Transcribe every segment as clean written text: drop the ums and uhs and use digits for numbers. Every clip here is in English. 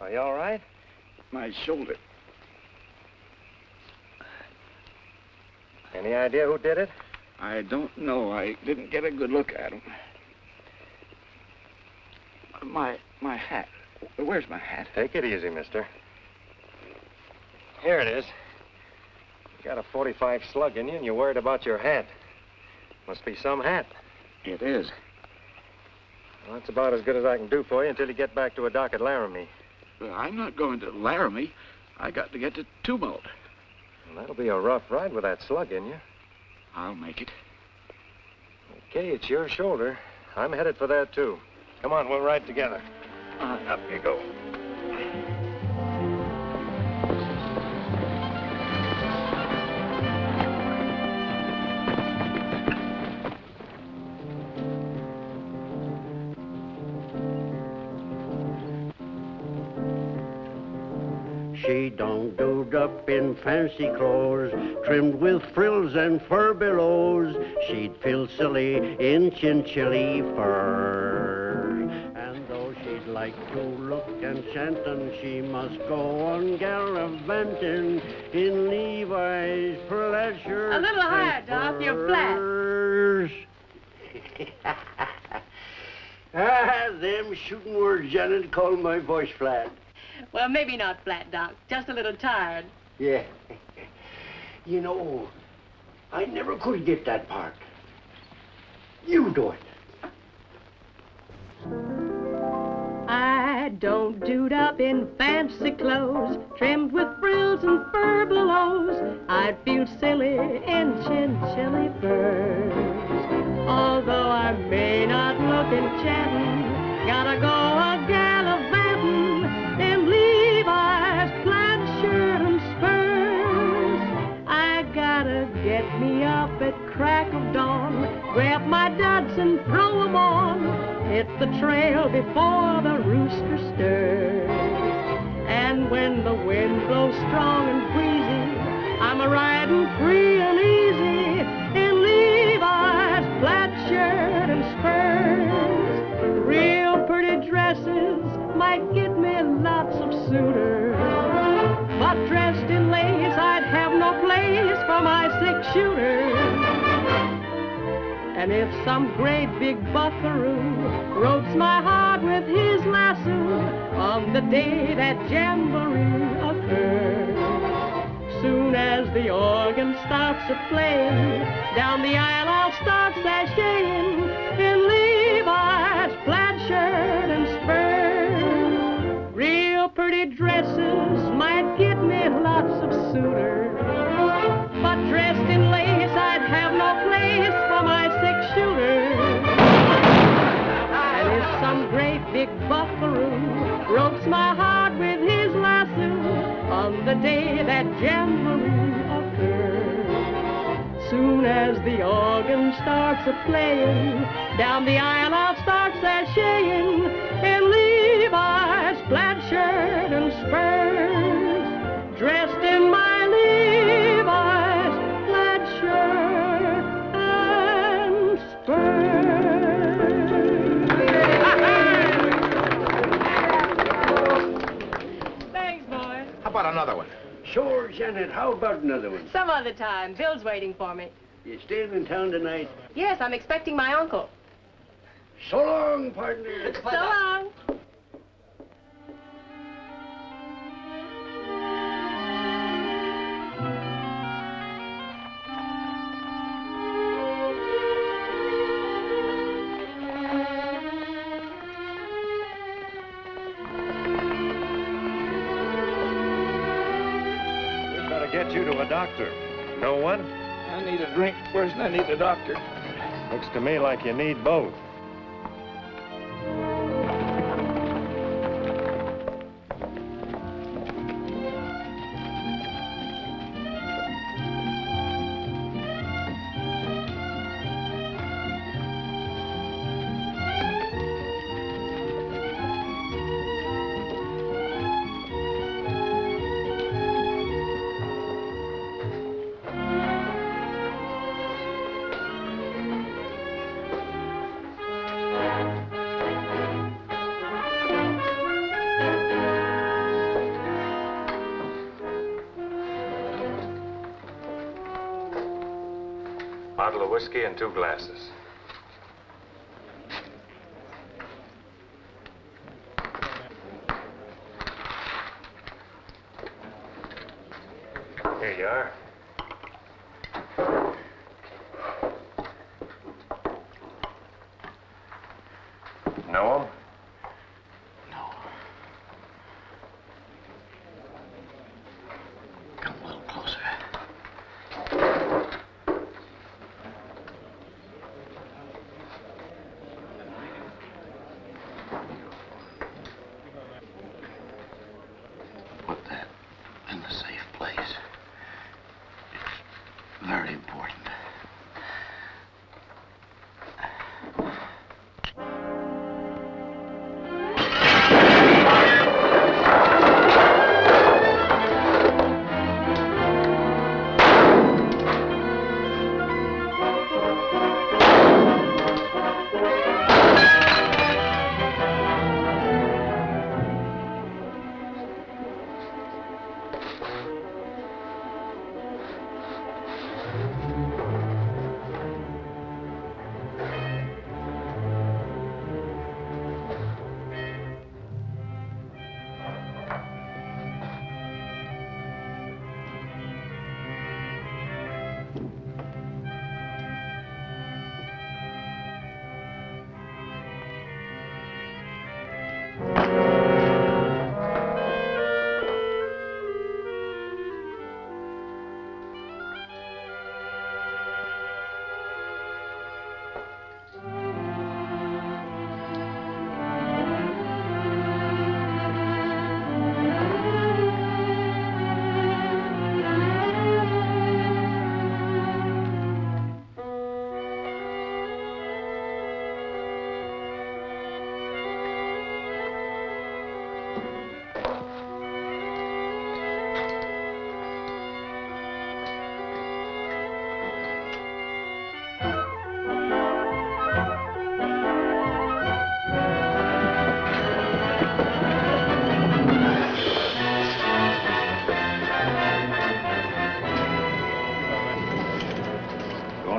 Are you all right? My shoulder. Any idea who did it? I don't know. I didn't get a good look at him. My hat. Where's my hat? Take it easy, mister. Here it is. You got a .45 slug in you, and you're worried about your hat. Must be some hat. It is. Well, that's about as good as I can do for you until you get back to a dock at Laramie. I'm not going to Laramie. I got to get to Tumult. Well, that'll be a rough ride with that slug in you. I'll make it. Okay, it's your shoulder. I'm headed for that, too. Come on, we'll ride together. Up you go. She don't doed up in fancy clothes, trimmed with frills and fur billows. She'd feel silly in chinchilly fur. And though she'd like to look enchantin', she must go on gallivanting in Levi's pleasure. A little higher, Doc. You're flat. Them shooting words, Janet, call my voice flat. Well, maybe not flat, Doc. Just a little tired. Yeah. You know, I never could get that part. You do it. I don't dude up in fancy clothes, trimmed with frills and fur billows. I'd feel silly in chinchilly furs. Although I may not look enchanting, gotta go a gallivanting in Levi's plaid shirt and spurs. I gotta get me up at crack of dawn, grab my duds and throw 'em on. Hit the trail before the rooster stirs. And when the wind blows strong and breezy, I'm a-riding free and easy in Levi's plaid shirt and spurs. Real pretty dresses might get me lots of suitors, but dressed in lace I'd have no place for my six-shooter. And if some great big buckaroo ropes my heart with his lasso on the day that jamboree occurs, soon as the organ starts to play, down the aisle I'll start sashaying in Levi's plaid shirt and spurs. Real pretty dresses might get me lots of suitors, but dressed in lace I'd have no place for my six-shooter. And if some great big buckaroo ropes my heart with his lasso on the day that jamboree occurs, soon as the organ starts a-playing, down the aisle I'll start sashaying in Levi's plaid shirt and spurs, dressed in my Levi's plaid shirt and spurs. Thanks, boy. How about another one? Sure, Janet, how about another one? Some other time. Bill's waiting for me. You staying in town tonight? Yes, I'm expecting my uncle. So long, partner. So long. We'd better get you to a doctor. No one? I need a drink first and I need a doctor. Looks to me like you need both. Bottle of whiskey and 2 glasses. Here you are. Know him? No. Come a little closer. Put that in the safe place. It's very important.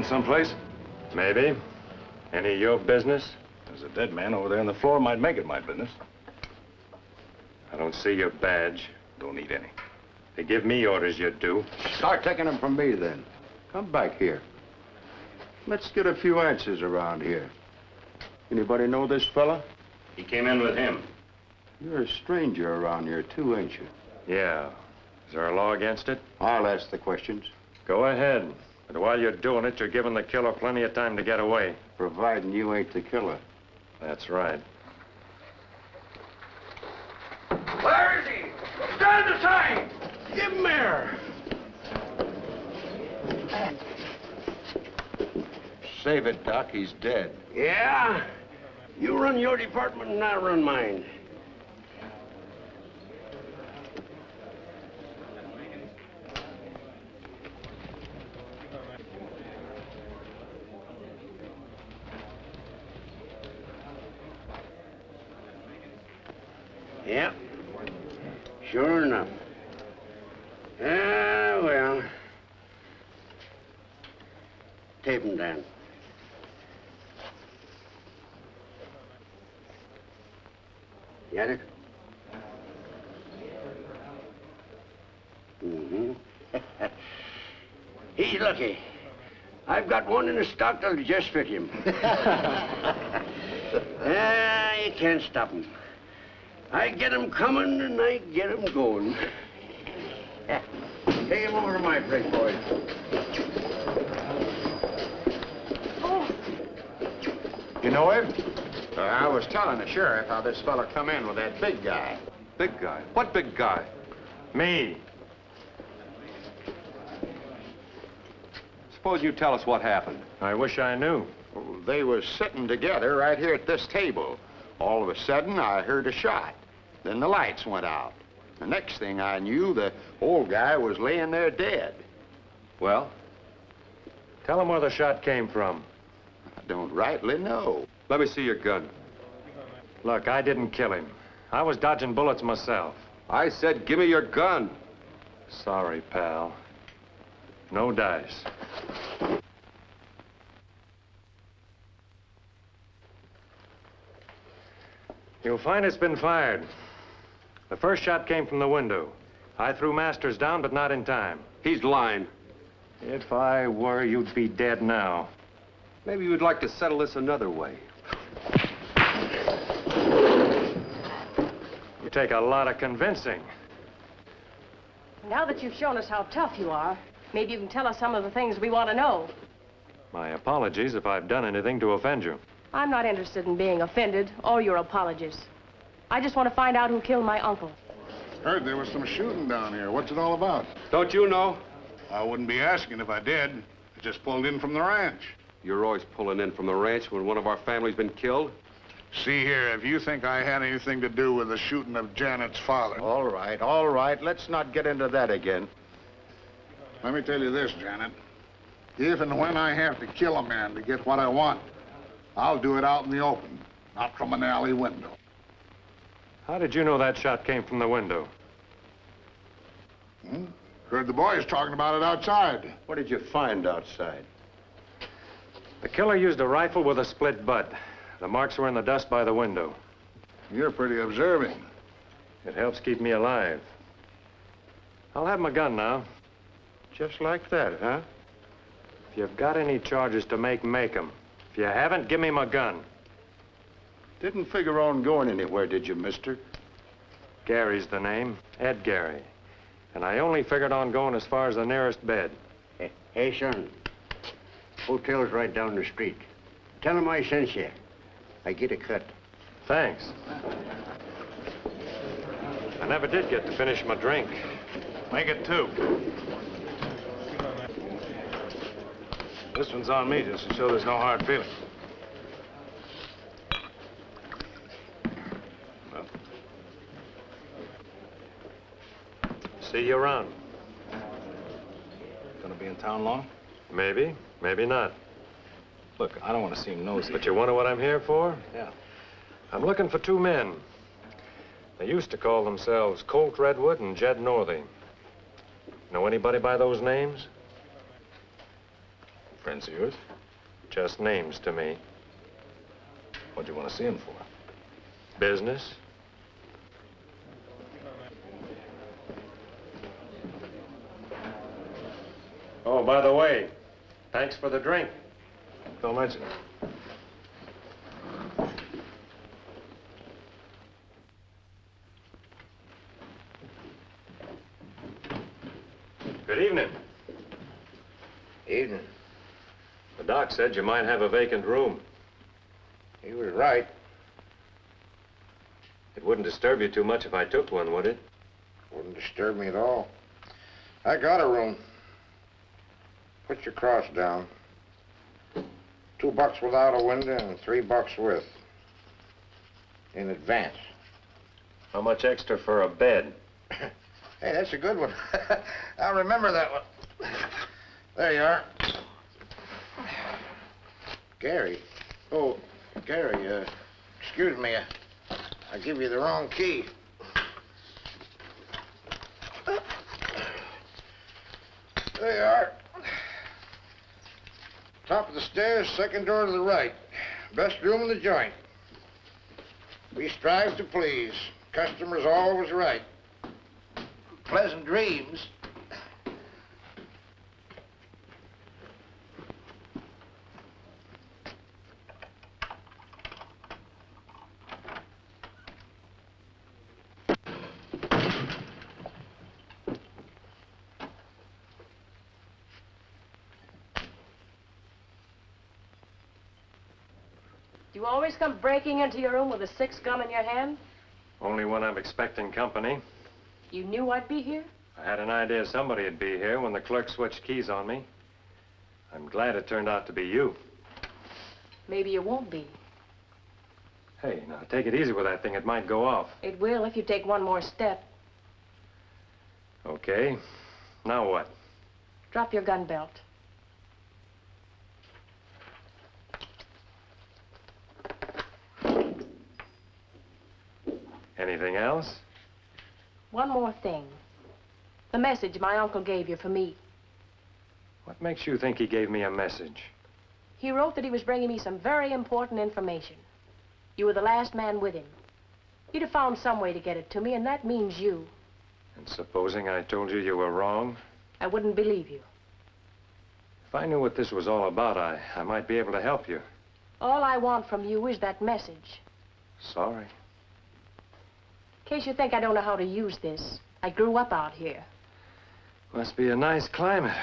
someplace? Maybe. Any of your business? There's a dead man over there on the floor. Might make it my business. I don't see your badge. Don't need any. They give me orders, you do. Start taking them from me, then. Come back here. Let's get a few answers around here. Anybody know this fella? He came in with him. You're a stranger around here, too, ain't you? Yeah. Is there a law against it? I'll ask the questions. Go ahead. But while you're doing it, you're giving the killer plenty of time to get away. Providing you ain't the killer. That's right. Where is he? Stand aside! Give him air. Save it, Doc. He's dead. Yeah? You run your department and I'll run mine. Yep. Sure enough. Ah, well. Tape him down. Got it? Mm-hmm. He's lucky. I've got one in the stock that'll just fit him. You can't stop him. I get him coming and I get him going. Take him over to my place, boys. Oh. You know him? I was telling the sheriff how this fella come in with that big guy. Big guy? What big guy? Me. Suppose you tell us what happened. I wish I knew. They was sitting together right here at this table. All of a sudden, I heard a shot. Then the lights went out. The next thing I knew, the old guy was laying there dead. Well? Tell him where the shot came from. I don't rightly know. Let me see your gun. Look, I didn't kill him. I was dodging bullets myself. I said, give me your gun. Sorry, pal. No dice. You'll find it's been fired. The first shot came from the window. I threw Masters down, but not in time. He's lying. If I were, you'd be dead now. Maybe you'd like to settle this another way. You take a lot of convincing. Now that you've shown us how tough you are, maybe you can tell us some of the things we want to know. My apologies if I've done anything to offend you. I'm not interested in being offended or your apologies. I just want to find out who killed my uncle. Heard there was some shooting down here. What's it all about? Don't you know? I wouldn't be asking if I did. I just pulled in from the ranch. You're always pulling in from the ranch when one of our family's been killed. See here, if you think I had anything to do with the shooting of Janet's father... All right. Let's not get into that again. Let me tell you this, Janet. If and when I have to kill a man to get what I want, I'll do it out in the open, not from an alley window. How did you know that shot came from the window? Heard the boys talking about it outside. What did you find outside? The killer used a rifle with a split butt. The marks were in the dust by the window. You're pretty observing. It helps keep me alive. I'll have my gun now. Just like that, huh? If you've got any charges to make 'em. If you haven't, give me my gun. Didn't figure on going anywhere, did you, mister? Gary's the name, Ed Gary. And I only figured on going as far as the nearest bed. Hey, son. Hotel's right down the street. Tell him I sent you. I get a cut. Thanks. I never did get to finish my drink. Make it 2. This one's on me, just to show there's no hard feelings. Well. See you around. Gonna be in town long? Maybe, maybe not. Look, I don't want to seem nosy. But you wonder what I'm here for? Yeah. I'm looking for 2 men. They used to call themselves Colt Redwood and Jed Northey. Know anybody by those names? Friends of yours? Just names to me. What do you want to see him for? Business? Oh, by the way, thanks for the drink. Don't mention it. Good evening. Evening. The doc said you might have a vacant room. He was right. It wouldn't disturb you too much if I took one, would it? Wouldn't disturb me at all. I got a room. Put your cross down. $2 without a window and $3 with. In advance. How much extra for a bed? Hey, that's a good one. I'll remember that one. There you are. Gary. Oh, Gary, excuse me. I give you the wrong key. There you are. Top of the stairs, second door to the right. Best room in the joint. We strive to please. Customer's always right. Pleasant dreams. Do you always come breaking into your room with a 6 gun in your hand? Only when I'm expecting company. You knew I'd be here? I had an idea somebody'd be here when the clerk switched keys on me. I'm glad it turned out to be you. Maybe you won't be. Hey, now take it easy with that thing. It might go off. It will if you take one more step. Okay. Now what? Drop your gun belt. Anything else? One more thing. The message my uncle gave you for me. What makes you think he gave me a message? He wrote that he was bringing me some very important information. You were the last man with him. He'd have found some way to get it to me, and that means you. And supposing I told you you were wrong? I wouldn't believe you. If I knew what this was all about, I might be able to help you. All I want from you is that message. Sorry. In case you think I don't know how to use this, I grew up out here. Must be a nice climate.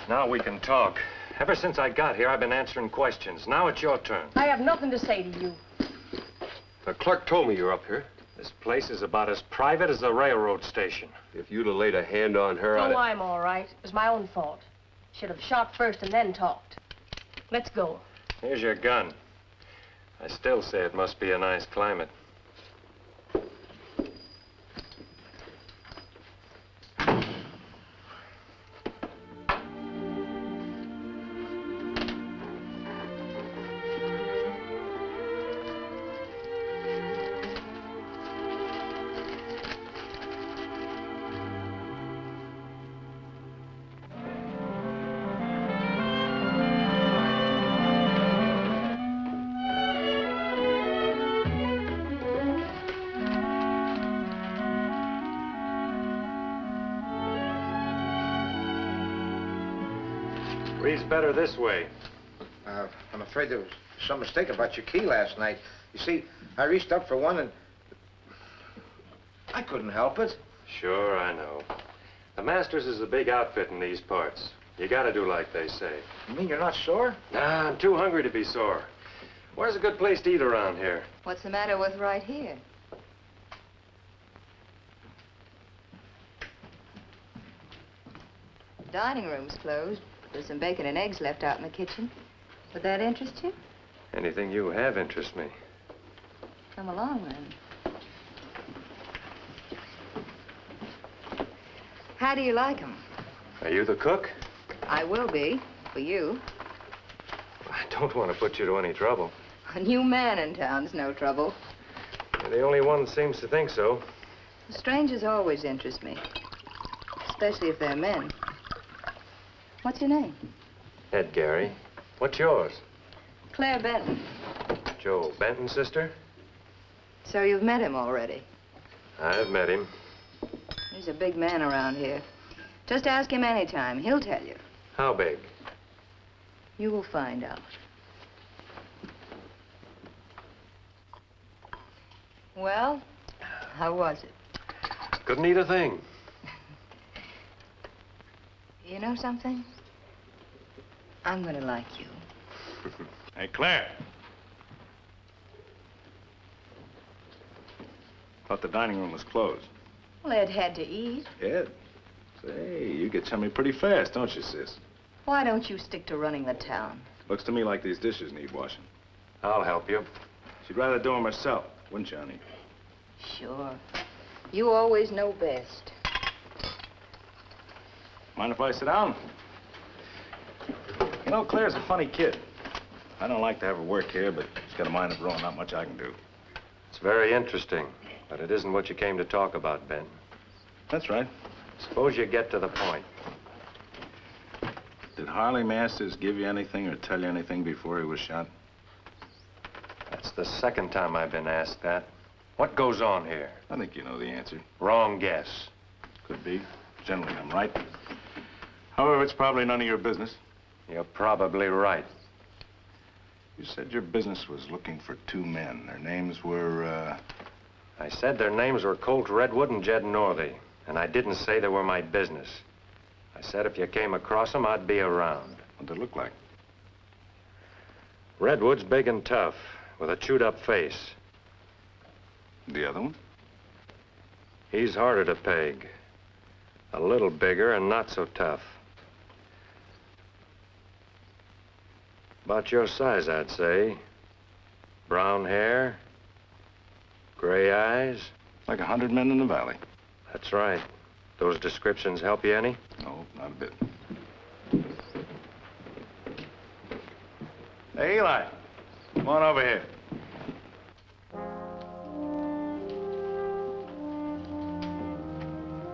Now we can talk. Ever since I got here, I've been answering questions. Now it's your turn. I have nothing to say to you. The clerk told me you were up here. This place is about as private as the railroad station. If you'd have laid a hand on her, Oh, I'm all right. It was my own fault. Should have shot first and then talked. Let's go. Here's your gun. I still say it must be a nice climate. Reads better this way. I'm afraid there was some mistake about your key last night. You see, I reached up for one and I couldn't help it. Sure, I know. The Masters is a big outfit in these parts. You gotta do like they say. You mean you're not sore? Nah, I'm too hungry to be sore. Where's a good place to eat around here? What's the matter with right here? The dining room's closed. There's some bacon and eggs left out in the kitchen. Would that interest you? Anything you have interests me. Come along, then. How do you like 'em? Are you the cook? I will be, for you. I don't want to put you to any trouble. A new man in town's no trouble. You're the only one that seems to think so. Strangers always interest me, especially if they're men. What's your name? Ed Gary. What's yours? Claire Benton. Joe Benton's sister? So you've met him already. I've met him. He's a big man around here. Just ask him anytime. He'll tell you. How big? You will find out. Well, how was it? Couldn't eat a thing. You know something? I'm gonna like you. Hey, Claire. Thought the dining room was closed. Well, Ed had to eat. Ed? Say, you get chummy pretty fast, don't you, sis? Why don't you stick to running the town? Looks to me like these dishes need washing. I'll help you. She'd rather do them herself, wouldn't you, honey? Sure. You always know best. Mind if I sit down? You know, Claire's a funny kid. I don't like to have her work here, but she's got a mind of her own. Not much I can do. It's very interesting, but it isn't what you came to talk about, Ben. That's right. Suppose you get to the point. Did Harley Masters give you anything or tell you anything before he was shot? That's the second time I've been asked that. What goes on here? I think you know the answer. Wrong guess. Could be. Generally, I'm right. However, it's probably none of your business. You're probably right. You said your business was looking for two men. Their names were, I said their names were Colt Redwood and Jed Northey, and I didn't say they were my business. I said if you came across them, I'd be around. What'd they look like? Redwood's big and tough, with a chewed-up face. The other one? He's harder to peg. A little bigger and not so tough. About your size, I'd say. Brown hair, gray eyes. Like 100 men in the valley. That's right. Those descriptions help you any? No, not a bit. Hey, Eli. Come on over here.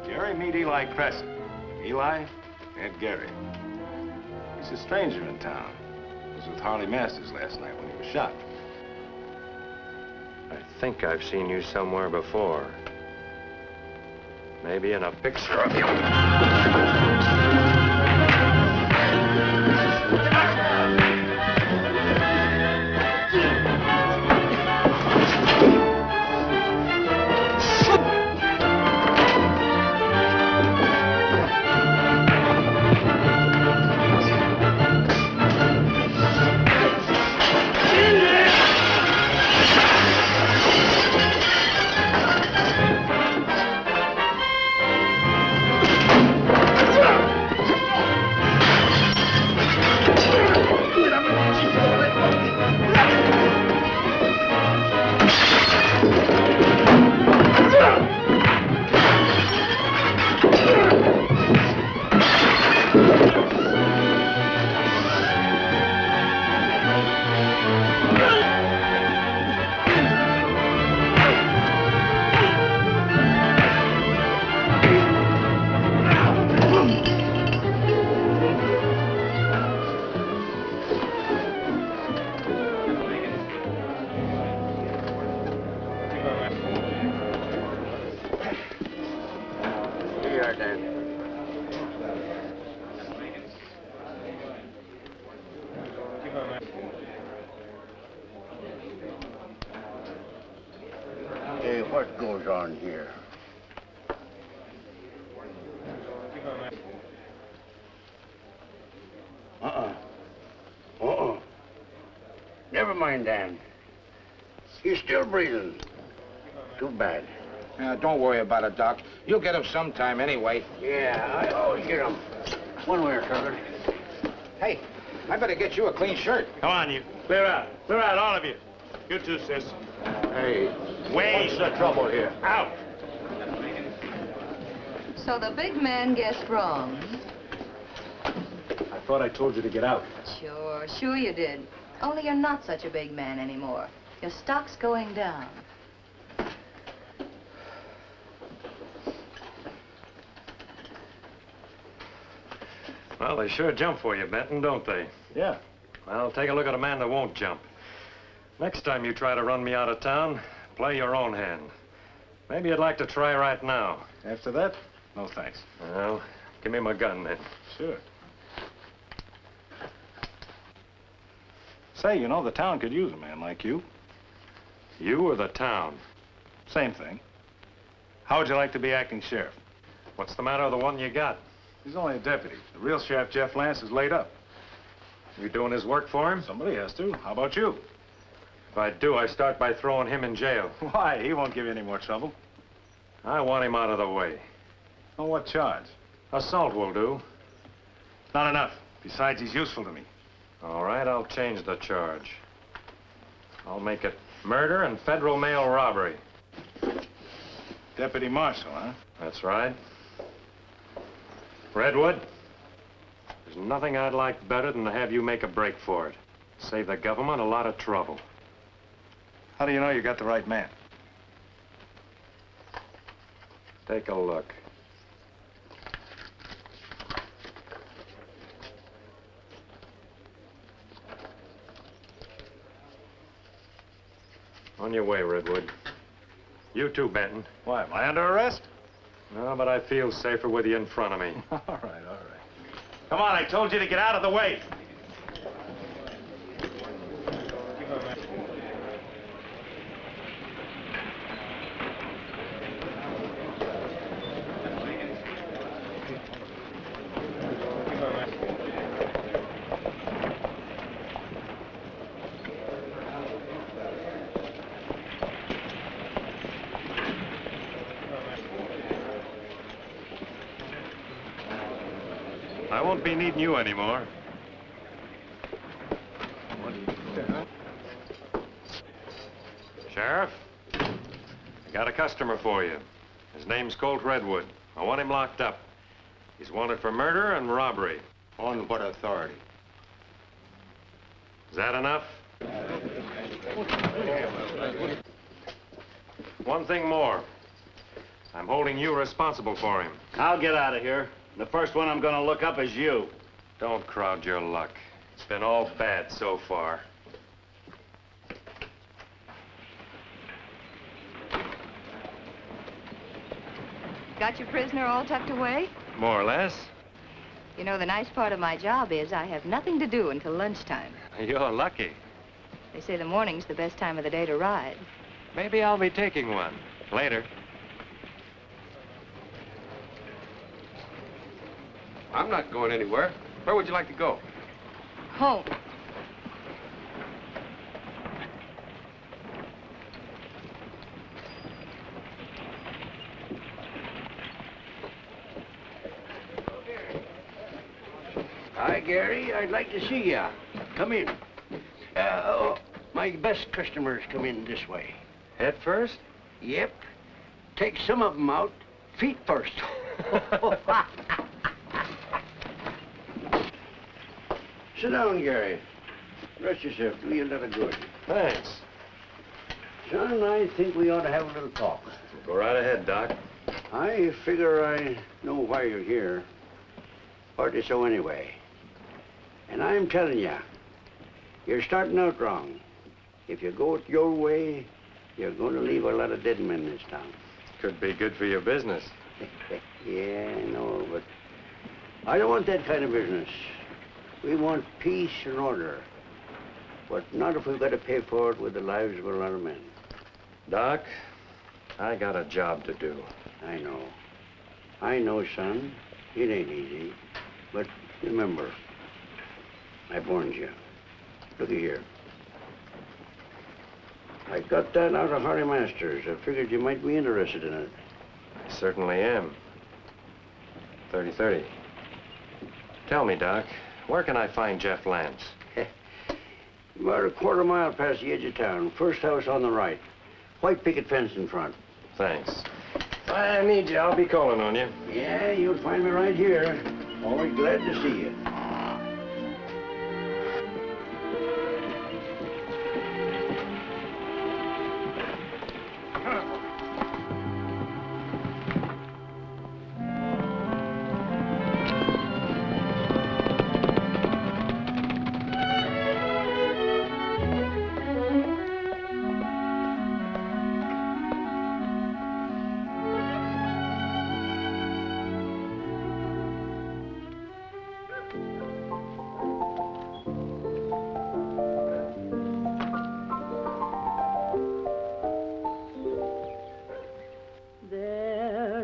Gary, meet Eli Crescent. Eli, Ed Gary. He's a stranger in town. He was with Harley Masters last night when he was shot. I think I've seen you somewhere before. Maybe in a picture of you. Hey, what goes on here? Never mind, Dan. He's still breathing. Too bad. Don't worry about it, Doc. You'll get him sometime anyway. Yeah, I always get him. One way or another. Hey, I better get you a clean shirt. Come on, you. Clear out. Clear out, all of you. You too, sis. Hey, Wait. what's the trouble here? Out. So the big man guessed wrong. I thought I told you to get out. Sure you did. Only you're not such a big man anymore. Your stock's going down. Well, Well, they sure jump for you, Benton, don't they? Yeah. Well, take a look at a man that won't jump. Next time you try to run me out of town, play your own hand. Maybe you'd like to try right now. After that, no thanks. Well, give me my gun, then. Sure. Say, you know, the town could use a man like you. You or the town? Same thing. How would you like to be acting sheriff? What's the matter with the one you got? He's only a deputy. The real sheriff, Jeff Lance, is laid up. You doing his work for him? Somebody has to. How about you? If I do, I start by throwing him in jail. Why? He won't give you any more trouble. I want him out of the way. On what charge? Assault will do. Not enough. Besides, he's useful to me. All right, I'll change the charge. I'll make it murder and federal mail robbery. Deputy Marshal, huh? That's right. Redwood, there's nothing I'd like better than to have you make a break for it. Save the government a lot of trouble. How do you know you got the right man? Take a look. On your way, Redwood. You too, Benton. Why, am I under arrest? No, but I feel safer with you in front of me. All right, all right. Come on, I told you to get out of the way. I won't be needing you anymore. Sheriff, I got a customer for you. His name's Colt Redwood. I want him locked up. He's wanted for murder and robbery. On what authority? Is that enough? One thing more. I'm holding you responsible for him. I'll get out of here. The first one I'm gonna look up is you. Don't crowd your luck. It's been all bad so far. Got your prisoner all tucked away? More or less. You know, the nice part of my job is I have nothing to do until lunchtime. You're lucky. They say the morning's the best time of the day to ride. Maybe I'll be taking one. Later. I'm not going anywhere. Where would you like to go? Home. Hi, Gary. I'd like to see ya. Come in. My best customers come in this way. Head first? Yep. Take some of them out, feet first. Sit down, Gary. Rest yourself. Do you a lot of good. Thanks. Son, I think we ought to have a little talk. Go right ahead, Doc. I figure I know why you're here. Partly so anyway. And I'm telling you, you're starting out wrong. If you go it your way, you're going to leave a lot of dead men in this town. Could be good for your business. Yeah, I know, but I don't want that kind of business. We want peace and order. But not if we've got to pay for it with the lives of a lot of men. Doc, I got a job to do. I know. I know, son. It ain't easy. But remember, I warned you. Looky here. I got that out of Harry Masters. I figured you might be interested in it. I certainly am. 30-30. Tell me, Doc, where can I find Jeff Lance? About a quarter mile past the edge of town. First house on the right. White picket fence in front. Thanks. If I need you, I'll be calling on you. Yeah, you'll find me right here. Always glad to see you.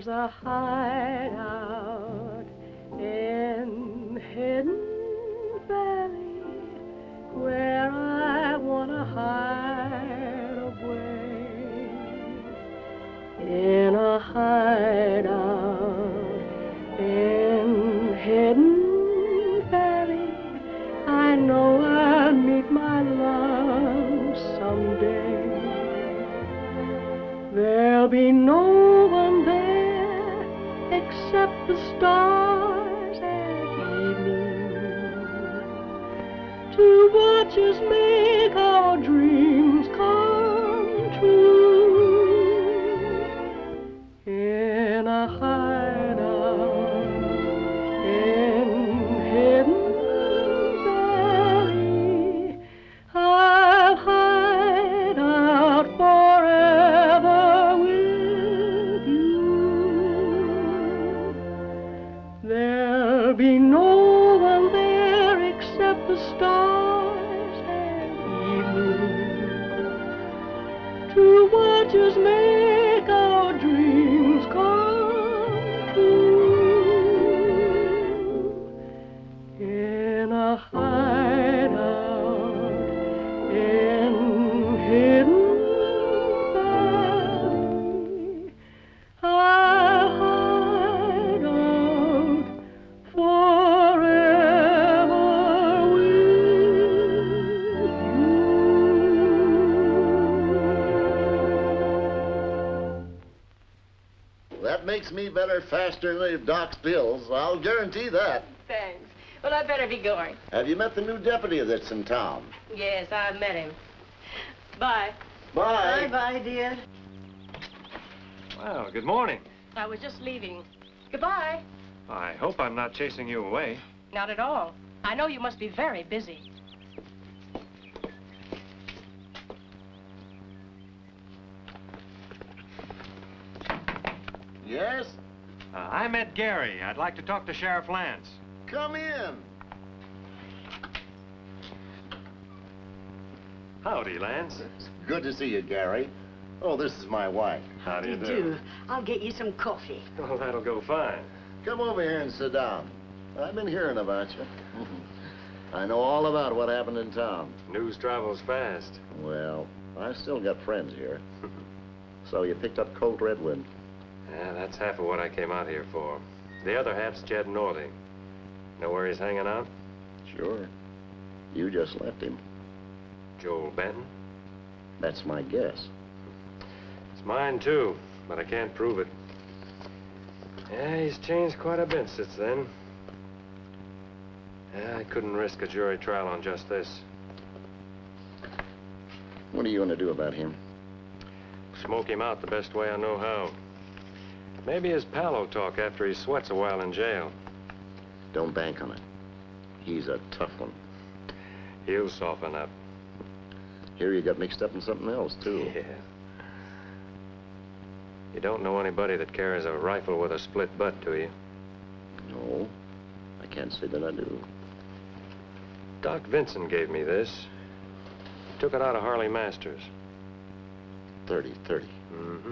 There's a hideout in Hidden Valley where I want to hide away. In a hideout in Hidden Valley, I know I'll meet my love someday. There'll be no one there except the stars at evening to watch us make our dreams come true. In a hideout in Hidden Valley, I'll hide out forever with you. There'll be no one there except the stars at evening to watch us make our dreams come true. In a hideout in Hidden Valley, I'll hide out forever with you. That makes me better faster than Doc's pills. I'll guarantee that. Thanks. Well, I'd better be going. Have you met the new deputy that's in town? Yes, I've met him. Bye. Bye. Bye, dear. Well, good morning. I was just leaving. Goodbye. I hope I'm not chasing you away. Not at all. I know you must be very busy. Yes? I met Gary. I'd like to talk to Sheriff Lance. Come in. Howdy, Lance. It's good to see you, Gary. Oh, this is my wife. How do you do? I'll get you some coffee. Well, that'll go fine. Come over here and sit down. I've been hearing about you. I know all about what happened in town. News travels fast. Well, I still got friends here. So you picked up Colt Redwood. Yeah, that's half of what I came out here for. The other half's Jed Northey. Know where he's hanging out? Sure. You just left him. Joel Benton? That's my guess. It's mine, too, but I can't prove it. Yeah, he's changed quite a bit since then. Yeah, I couldn't risk a jury trial on just this. What are you going to do about him? Smoke him out the best way I know how. Maybe his pal will talk after he sweats a while in jail. Don't bank on it. He's a tough one. He'll soften up. Here you got mixed up in something else, too. Yeah. You don't know anybody that carries a rifle with a split butt, do you? No, I can't say that I do. Doc Vinson gave me this. Took it out of Harley Masters. 30. Mm-hmm.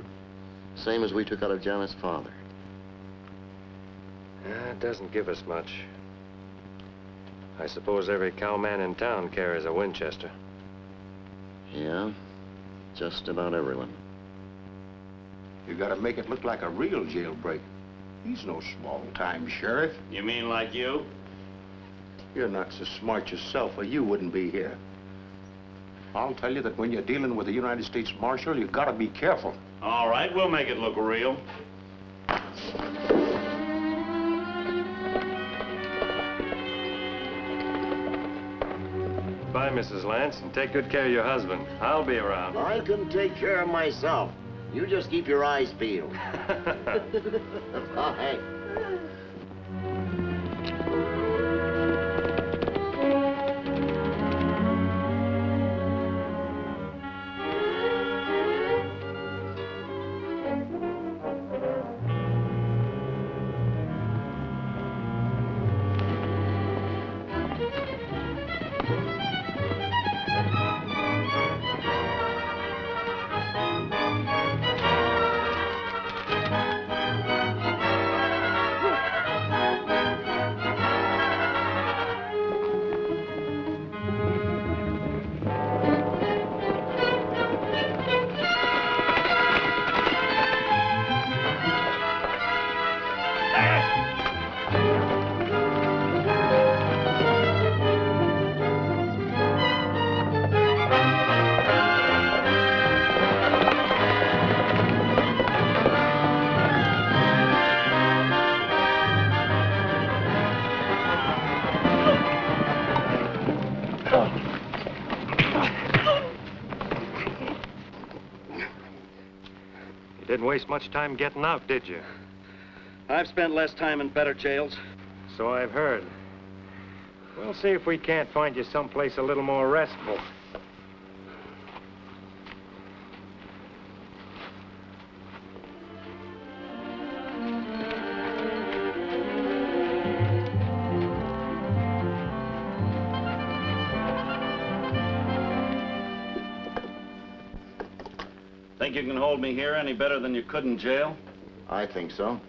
Same as we took out of Janet's father. It doesn't give us much. I suppose every cowman in town carries a Winchester. Yeah, just about everyone. You gotta make it look like a real jailbreak. He's no small-time sheriff. You mean like you? You're not so smart yourself, or you wouldn't be here. I'll tell you that when you're dealing with the United States Marshal, you gotta be careful. All right, we'll make it look real. Bye, Mrs. Lance, and take good care of your husband. I'll be around. I can take care of myself. You just keep your eyes peeled. Bye. didn't waste much time getting out, did you? I've spent less time in better jails. So I've heard. We'll see if we can't find you someplace a little more restful. Think you can hold me here any better than you could in jail? I think so.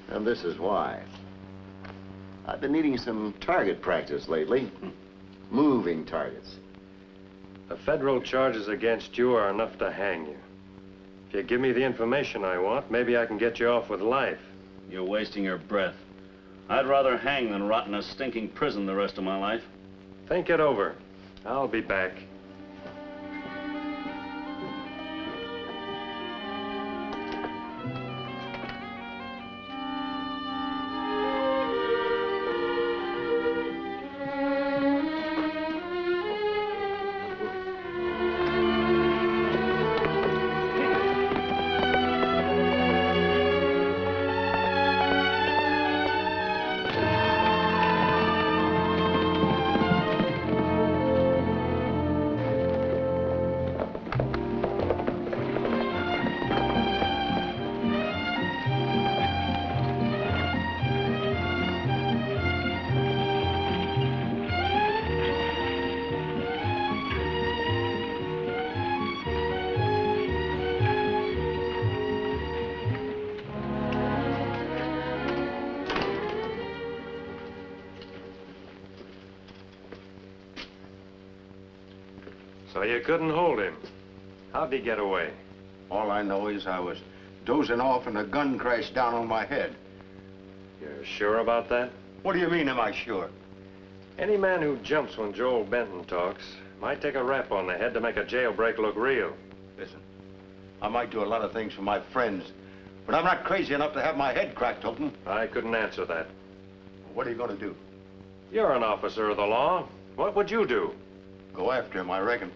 And this is why. I've been needing some target practice lately. Moving targets. The federal charges against you are enough to hang you. If you give me the information I want, maybe I can get you off with life. You're wasting your breath. I'd rather hang than rot in a stinking prison the rest of my life. Think it over. I'll be back. So you couldn't hold him. How'd he get away? All I know is I was dozing off and a gun crashed down on my head. You're sure about that? What do you mean, am I sure? Any man who jumps when Joel Benton talks might take a rap on the head to make a jailbreak look real. Listen, I might do a lot of things for my friends, but I'm not crazy enough to have my head cracked open. I couldn't answer that. What are you going to do? You're an officer of the law. What would you do? Go after him, I reckon.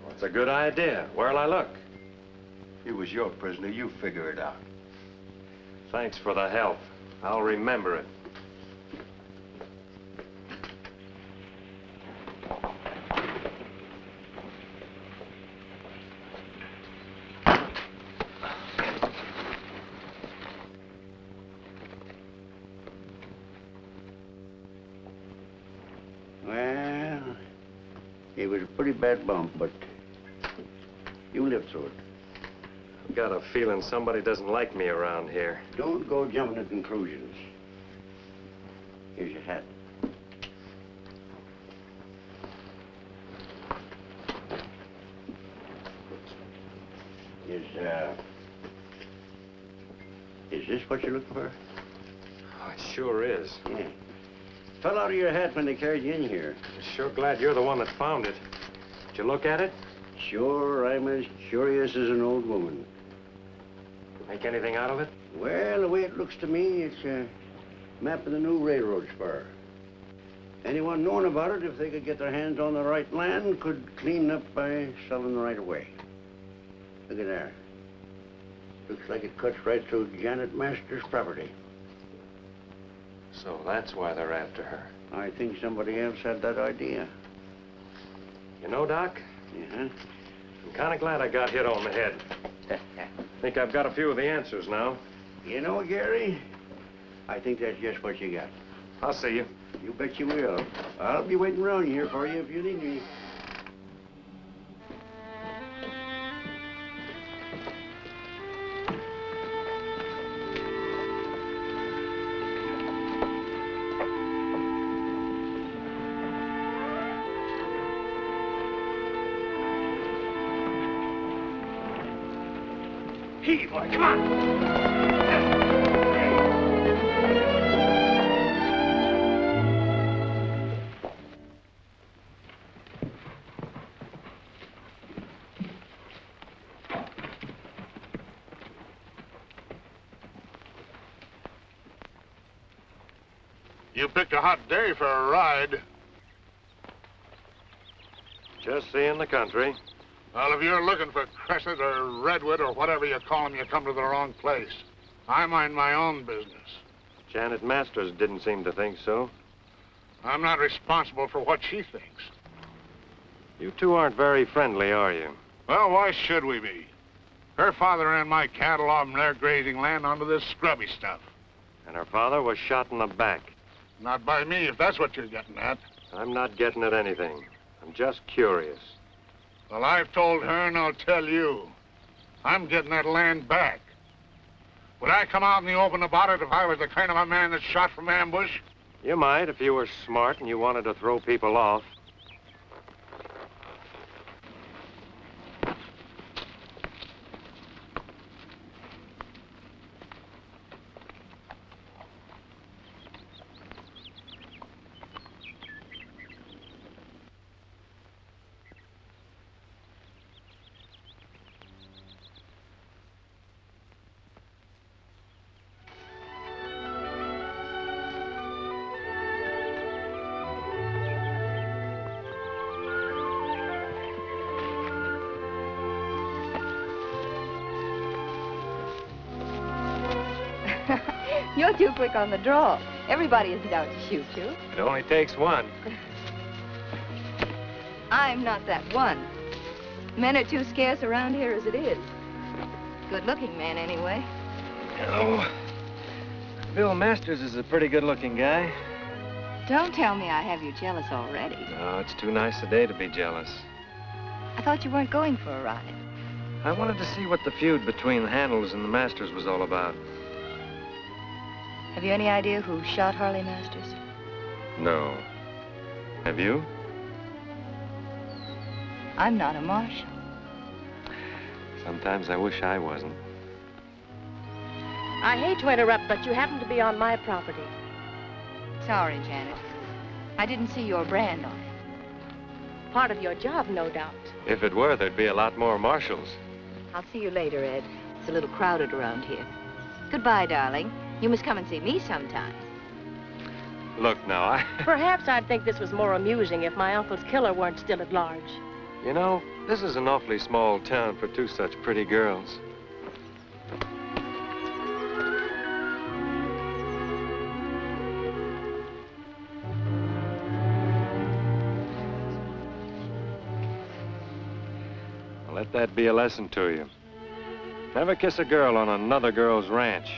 That's a good idea. Where'll I look? He was your prisoner. You figure it out. Thanks for the help. I'll remember it. Well, it was a pretty bad bump, but you lived through it. I've got a feeling somebody doesn't like me around here. Don't go jumping to conclusions. Here's your hat. Is this what you're looking for? Oh, it sure is. Yeah. Fell out of your hat when they carried you in here. Sure glad you're the one that found it. Did you look at it? Sure, I'm as curious as an old woman. Make anything out of it? Well, the way it looks to me, it's a map of the new railroad spur. Anyone knowing about it, if they could get their hands on the right land, could clean up by selling the right of way. Look at there. Looks like it cuts right through Janet Masters' property. So that's why they're after her. I think somebody else had that idea. You know, Doc? Yeah? I'm kind of glad I got hit on the head. Think I've got a few of the answers now. You know, Gary, I think that's just what you got. I'll see you. You bet you will. I'll be waiting around here for you if you need me. Hey, boy, come on. You picked a hot day for a ride. Just seeing the country. Well, if you're looking for Crescent or Redwood or whatever you call them, you come to the wrong place. I mind my own business. Janet Masters didn't seem to think so. I'm not responsible for what she thinks. You two aren't very friendly, are you? Well, why should we be? Her father ran my cattle off from their grazing land onto this scrubby stuff. And her father was shot in the back. Not by me, if that's what you're getting at. I'm not getting at anything. I'm just curious. Well, I've told her and I'll tell you. I'm getting that land back. Would I come out in the open about it if I was the kind of a man that's shot from ambush? You might if you were smart and you wanted to throw people off. You're too quick on the draw. Everybody isn't out to shoot you. It only takes one. I'm not that one. Men are too scarce around here as it is. Good-looking man, anyway. Oh, Bill Masters is a pretty good-looking guy. Don't tell me I have you jealous already. No, it's too nice a day to be jealous. I thought you weren't going for a ride. I wanted to see what the feud between the Handles and the Masters was all about. Have you any idea who shot Harley Masters? No. Have you? I'm not a marshal. Sometimes I wish I wasn't. I hate to interrupt, but you happen to be on my property. Sorry, Janet. I didn't see your brand on it. Part of your job, no doubt. If it were, there'd be a lot more Marshals. I'll see you later, Ed. It's a little crowded around here. Goodbye, darling. You must come and see me sometime. Look now, Perhaps I'd think this was more amusing if my uncle's killer weren't still at large. You know, this is an awfully small town for two such pretty girls. Well, let that be a lesson to you. Never kiss a girl on another girl's ranch.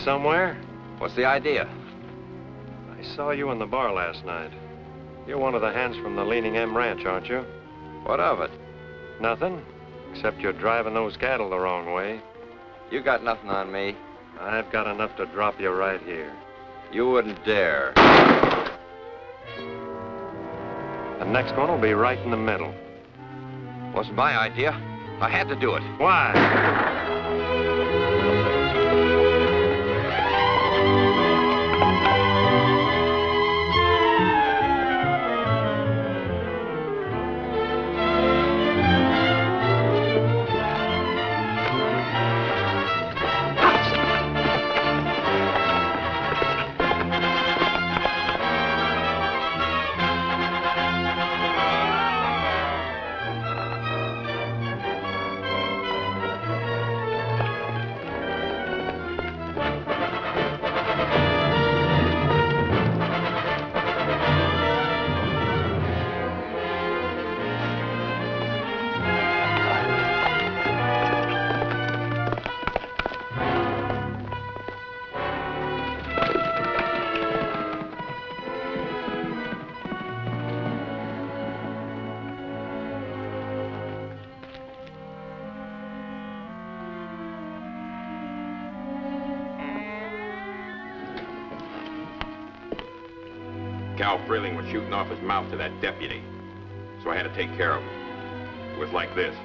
Somewhere? What's the idea? I saw you in the bar last night. You're one of the hands from the Leaning M Ranch, aren't you? What of it? Nothing, except you're driving those cattle the wrong way. You got nothing on me. I've got enough to drop you right here. You wouldn't dare. The next one will be right in the middle. Wasn't my idea. I had to do it. Why? Cal Freeling was shooting off his mouth to that deputy, so I had to take care of him. It was like this.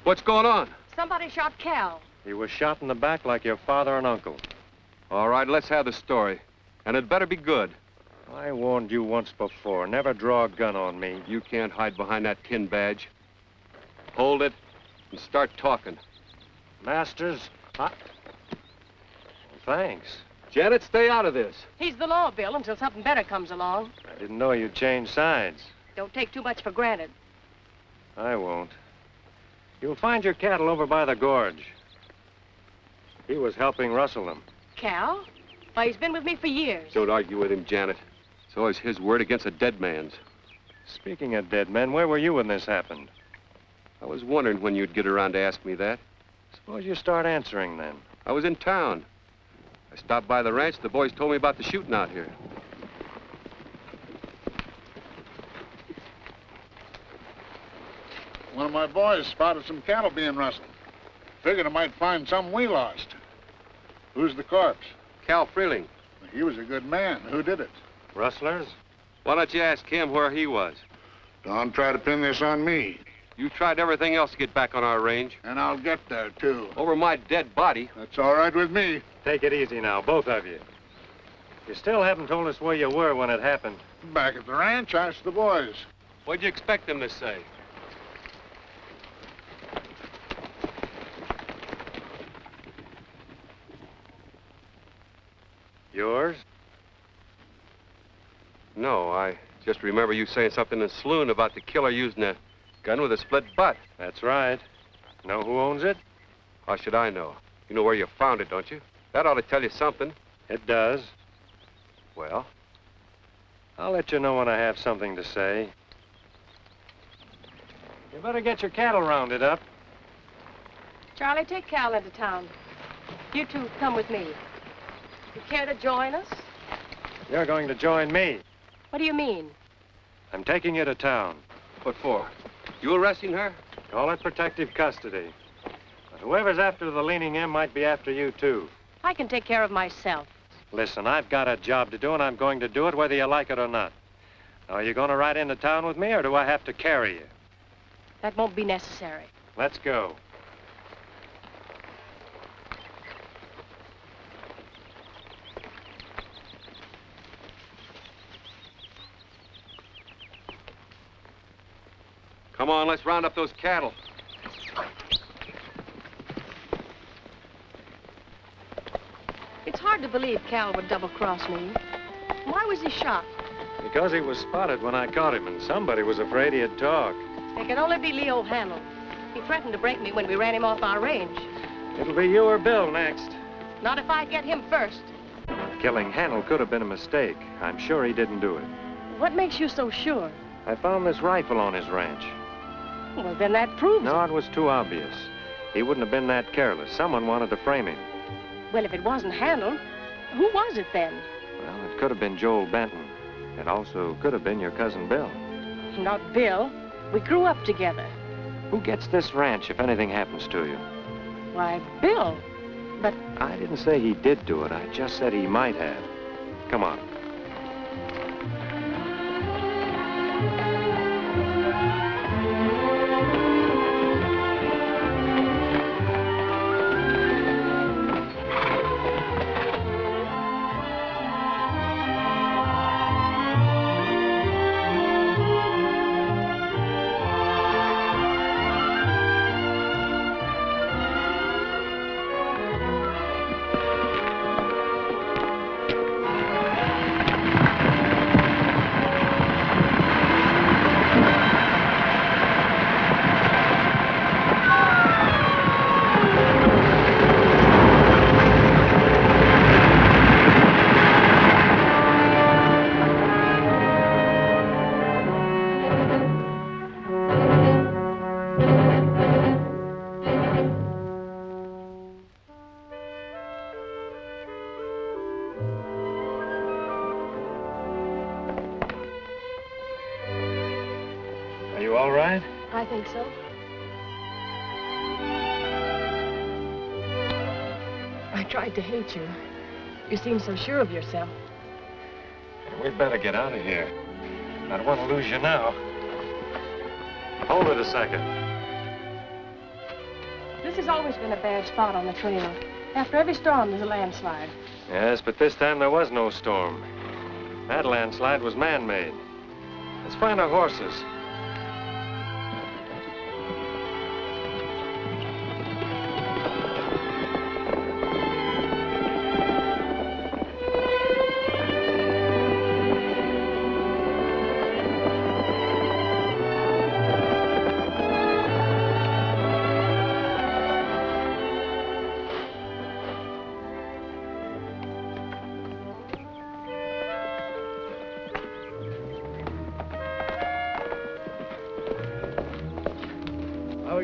What's going on? Somebody shot Cal. He was shot in the back like your father and uncle. All right, let's have the story. And it better be good. I warned you once before. Never draw a gun on me. You can't hide behind that tin badge. Hold it and start talking. Masters, well, thanks. Janet, stay out of this. He's the law, Bill, until something better comes along. I didn't know you'd change sides. Don't take too much for granted. I won't. You'll find your cattle over by the gorge. He was helping rustle them. Cal? Why, he's been with me for years. Don't argue with him, Janet. It's always his word against a dead man's. Speaking of dead men, where were you when this happened? I was wondering when you'd get around to ask me that. Suppose you start answering then. I was in town. I stopped by the ranch. The boys told me about the shooting out here. One of my boys spotted some cattle being rustled. Figured I might find some we lost. Who's the corpse? Cal Freeling. He was a good man. Who did it? Rustlers? Why don't you ask him where he was? Don't try to pin this on me. You tried everything else to get back on our range. And I'll get there, too. Over my dead body. That's all right with me. Take it easy now, both of you. You still haven't told us where you were when it happened. Back at the ranch, ask the boys. What'd you expect them to say? Yours? No, I just remember you saying something in the saloon about the killer using a gun with a split butt. That's right. Know who owns it? How should I know? You know where you found it, don't you? That ought to tell you something. It does. Well? I'll let you know when I have something to say. You better get your cattle rounded up. Charlie, take Cal into town. You two come with me. You care to join us? You're going to join me. What do you mean? I'm taking you to town. What for? You arresting her? Call it protective custody. But whoever's after the leaning M might be after you, too. I can take care of myself. Listen, I've got a job to do, and I'm going to do it whether you like it or not. Now, are you going to ride into town with me, or do I have to carry you? That won't be necessary. Let's go. Come on, let's round up those cattle. It's hard to believe Cal would double-cross me. Why was he shot? Because he was spotted when I caught him, and somebody was afraid he'd talk. It can only be Leo Handel. He threatened to break me when we ran him off our range. It'll be you or Bill next. Not if I get him first. Killing Handel could have been a mistake. I'm sure he didn't do it. What makes you so sure? I found this rifle on his ranch. Well, then that proves No, it was too obvious. He wouldn't have been that careless. Someone wanted to frame him. Well, if it wasn't Handel, who was it then? Well, it could have been Joel Benton. It also could have been your cousin Bill. Not Bill. We grew up together. Who gets this ranch if anything happens to you? Why, Bill. But I didn't say he did do it. I just said he might have. Come on. all right? I think so. I tried to hate you. You seem so sure of yourself. We'd better get out of here. I don't want to lose you now. Hold it a second. This has always been a bad spot on the trail. After every storm, there's a landslide. Yes, but this time there was no storm. That landslide was man-made. Let's find our horses.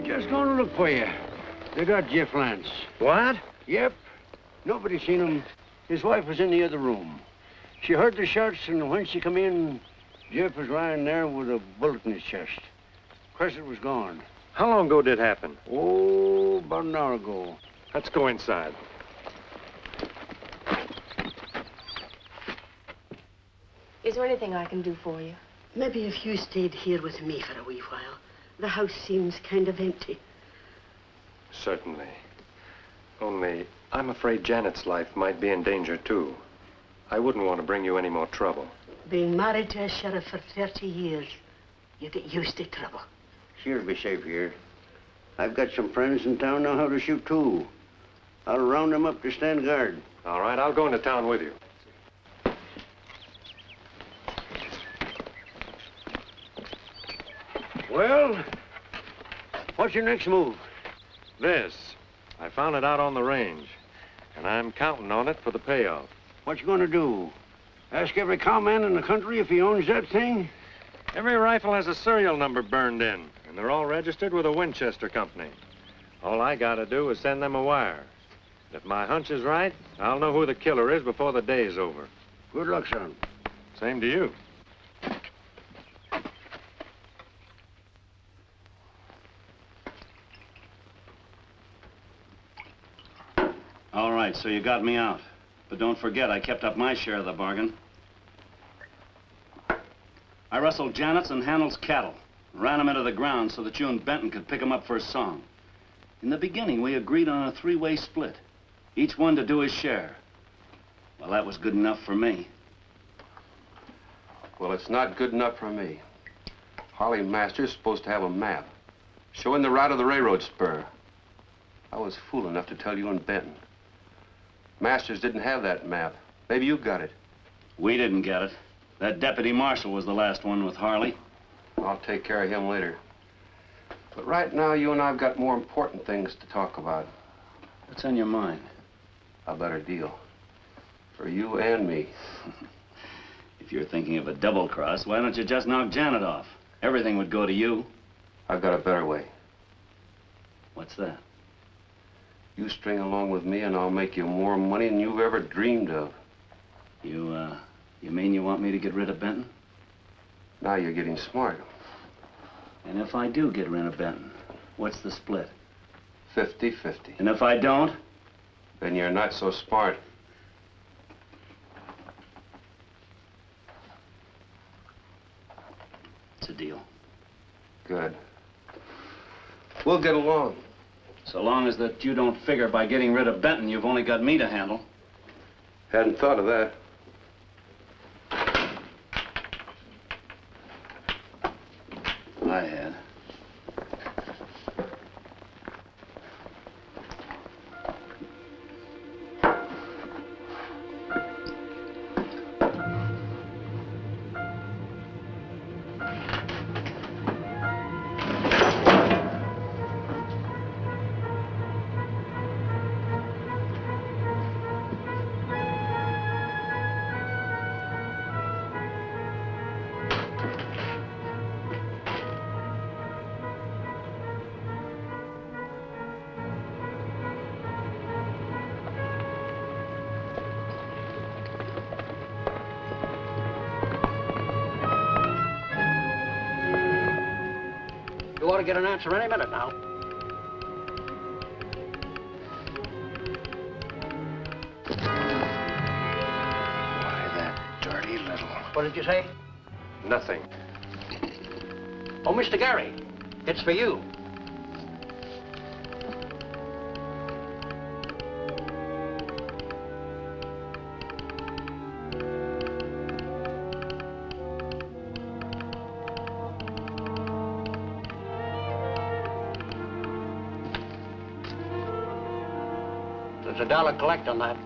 Just going to look for you. They got Jeff Lance. What? Yep. Nobody seen him. His wife was in the other room. She heard the shots, and when she come in, Jeff was lying there with a bullet in his chest. Crescent was gone. How long ago did it happen? Oh, about an hour ago. Let's go inside. Is there anything I can do for you? Maybe if you stayed here with me for a wee while. The house seems kind of empty. Certainly. Only, I'm afraid Janet's life might be in danger, too. I wouldn't want to bring you any more trouble. Being married to a sheriff for 30 years, you get used to trouble. She'll be safe here. I've got some friends in town know how to shoot, too. I'll round them up to stand guard. All right, I'll go into town with you. Well, what's your next move? This. I found it out on the range, and I'm counting on it for the payoff. What you gonna do? Ask every cowman in the country if he owns that thing? Every rifle has a serial number burned in, and they're all registered with a Winchester company. All I gotta do is send them a wire. If my hunch is right, I'll know who the killer is before the day's over. Good luck, son. Same to you. All right, so you got me out. But don't forget, I kept up my share of the bargain. I rustled Janet's and Handel's cattle, ran them into the ground so that you and Benton could pick them up for a song. In the beginning, we agreed on a three-way split, each one to do his share. Well, that was good enough for me. Well, it's not good enough for me. Harley Masters is supposed to have a map showing the route of the railroad spur. I was fool enough to tell you and Benton. Masters didn't have that map. Maybe you got it. We didn't get it. That deputy marshal was the last one with Harley. I'll take care of him later. But right now, you and I've got more important things to talk about. What's on your mind? A better deal. For you and me. If you're thinking of a double cross, why don't you just knock Janet off? Everything would go to you. I've got a better way. What's that? You string along with me and I'll make you more money than you've ever dreamed of. You mean you want me to get rid of Benton? Now you're getting smart. And if I do get rid of Benton, what's the split? 50-50. And if I don't? Then you're not so smart. It's a deal. Good. We'll get along. So long as that you don't figure by getting rid of Benton, you've only got me to handle. Hadn't thought of that. I had. ought to get an answer any minute now. Why, that dirty little... What did you say? Nothing. Oh, Mr. Gary, it's for you. There's $1 collect on that.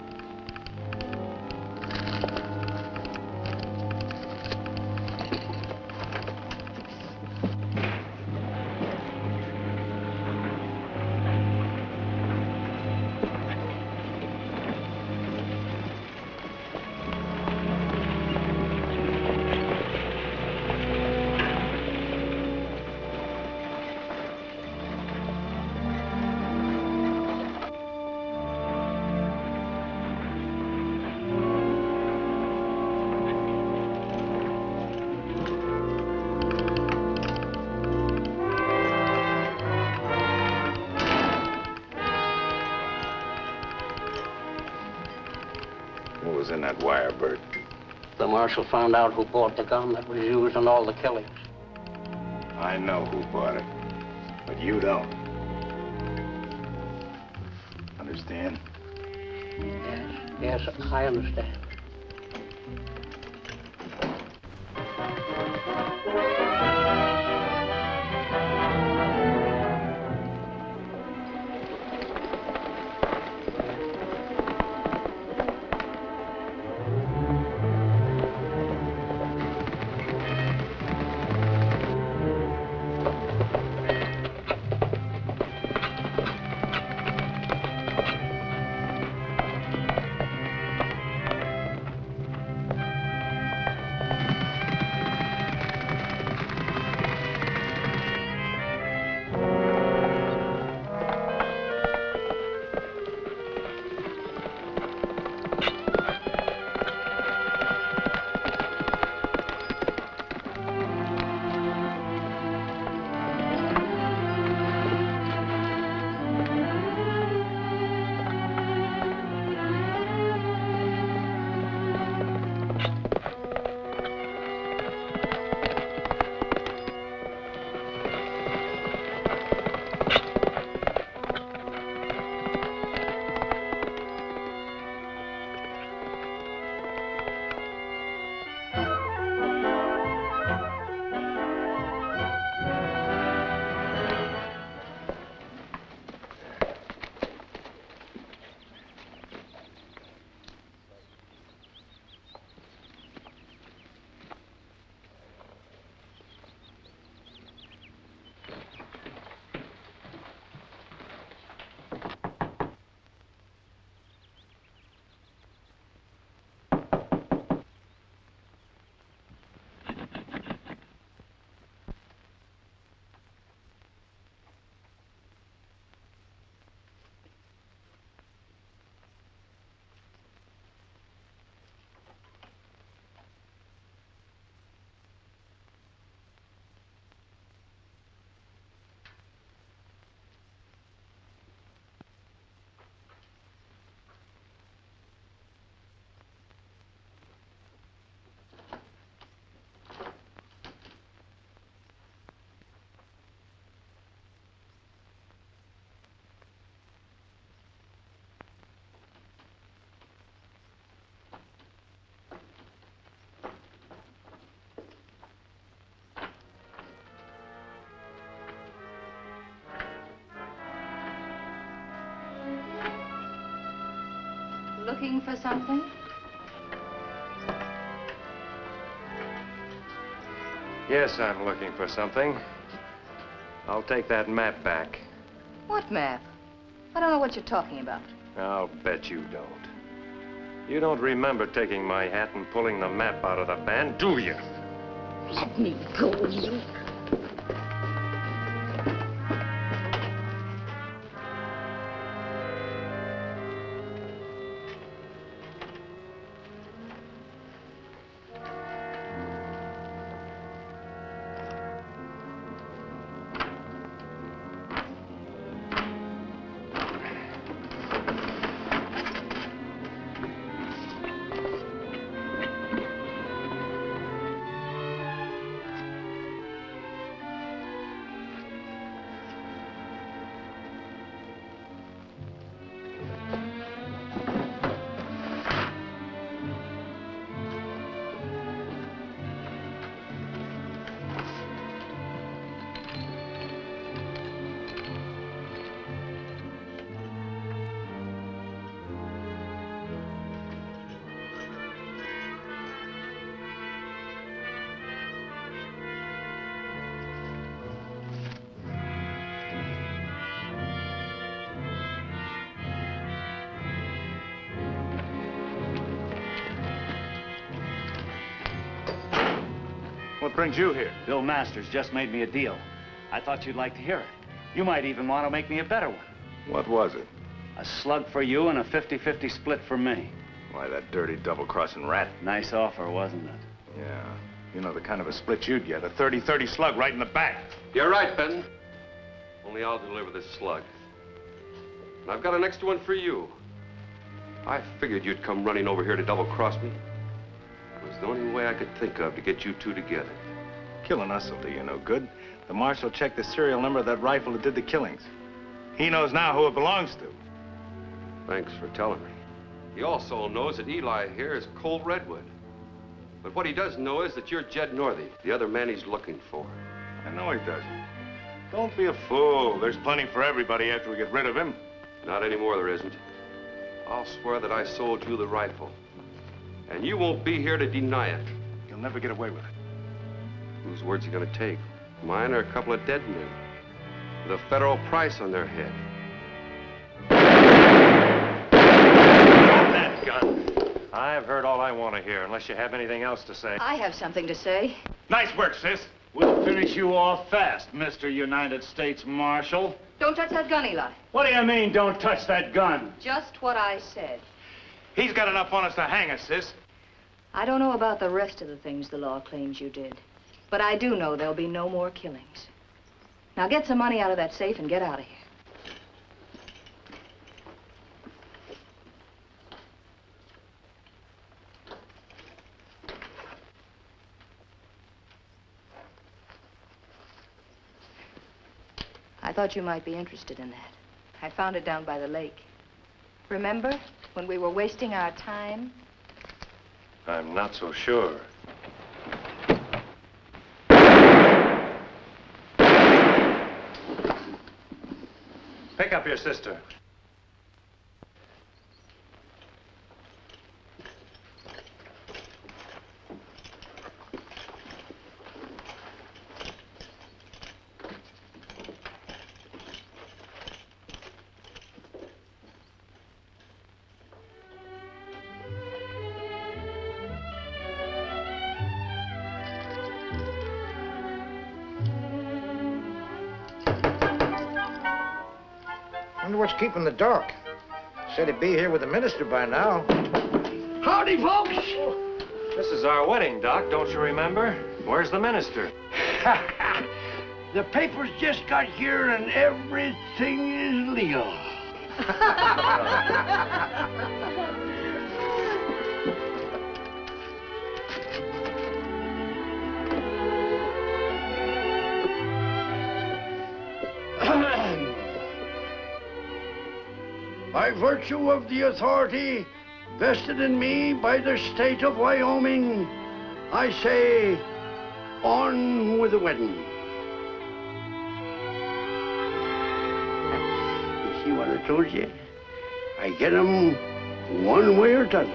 What was in that wire, Bert? The marshal found out who bought the gun that was used in all the killings. I know who bought it, but you don't. Understand? Yes, I understand. Looking for something? Yes, I'm looking for something. I'll take that map back. What map? I don't know what you're talking about. I'll bet you don't. You don't remember taking my hat and pulling the map out of the band, do you? Let me go, you. What brings you here? Bill Masters just made me a deal. I thought you'd like to hear it. You might even want to make me a better one. What was it? A slug for you and a 50-50 split for me. Why, that dirty double-crossing rat. Nice offer, wasn't it? Yeah. You know the kind of a split you'd get. A 30-30 slug right in the back. You're right, Benton. Only I'll deliver this slug. And I've got an extra one for you. I figured you'd come running over here to double-cross me. It was the only way I could think of to get you two together. Killing us will do you no good. The Marshal checked the serial number of that rifle that did the killings. He knows now who it belongs to. Thanks for telling me. He also knows that Eli here is Colt Redwood. But what he doesn't know is that you're Jed Northey, the other man he's looking for. I know he doesn't. Don't be a fool. There's plenty for everybody after we get rid of him. Not anymore, there isn't. I'll swear that I sold you the rifle. And you won't be here to deny it. You'll never get away with it. Whose word's he gonna take? Mine or a couple of dead men? With a federal price on their head. Drop that gun. I've heard all I want to hear, unless you have anything else to say. I have something to say. Nice work, sis. We'll finish you off fast, Mr. United States Marshal. Don't touch that gun, Eli. What do you mean, don't touch that gun? Just what I said. He's got enough on us to hang us, sis. I don't know about the rest of the things the law claims you did, but I do know there'll be no more killings. Now get some money out of that safe and get out of here. I thought you might be interested in that. I found it down by the lake. Remember when we were wasting our time? I'm not so sure. Pick up your sister. Wonder what's keeping the dark. Said he'd be here with the minister by now. Howdy, folks. This is our wedding, Doc, don't you remember? Where's the minister? The papers just got here and everything is legal. By virtue of the authority vested in me by the state of Wyoming, I say, on with the wedding. You see what I told you? I get 'em one way or t'other.